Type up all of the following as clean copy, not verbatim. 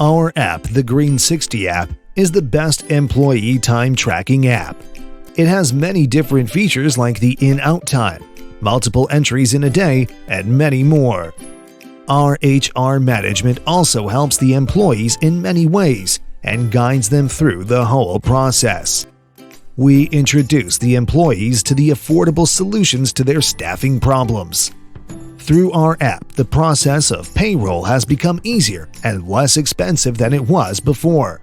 Our app, the Green60 app, is the best employee time tracking app. It has many different features like the in-out time, multiple entries in a day, and many more. Our HR management also helps the employees in many ways and guides them through the whole process. We introduce the employees to the affordable solutions to their staffing problems. Through our app, the process of payroll has become easier and less expensive than it was before.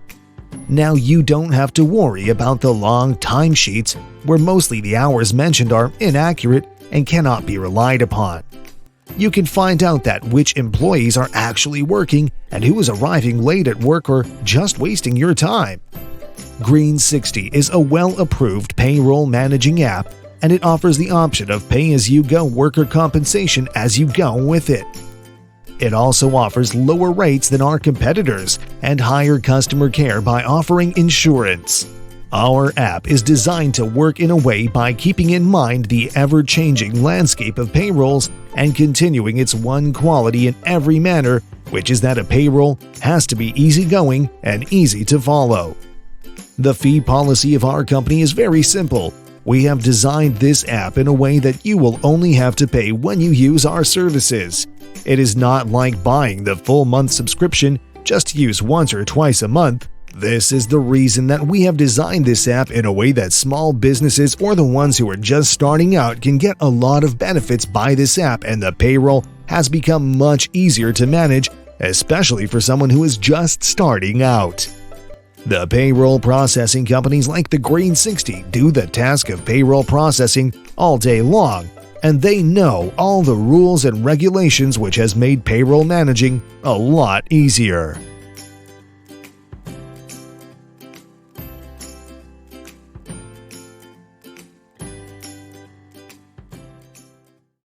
Now you don't have to worry about the long timesheets where mostly the hours mentioned are inaccurate and cannot be relied upon. You can find out that which employees are actually working and who is arriving late at work or just wasting your time. Green60 is a well-approved payroll managing app, and it offers the option of pay-as-you-go worker compensation as you go with it. It also offers lower rates than our competitors and higher customer care by offering insurance. Our app is designed to work in a way by keeping in mind the ever-changing landscape of payrolls and continuing its one quality in every manner, which is that a payroll has to be easygoing and easy to follow. The fee policy of our company is very simple. We have designed this app in a way that you will only have to pay when you use our services. It is not like buying the full month subscription just to use once or twice a month. This is the reason that we have designed this app in a way that small businesses or the ones who are just starting out can get a lot of benefits by this app, and the payroll has become much easier to manage, especially for someone who is just starting out. The payroll processing companies like the Green60 do the task of payroll processing all day long, and they know all the rules and regulations, which has made payroll managing a lot easier.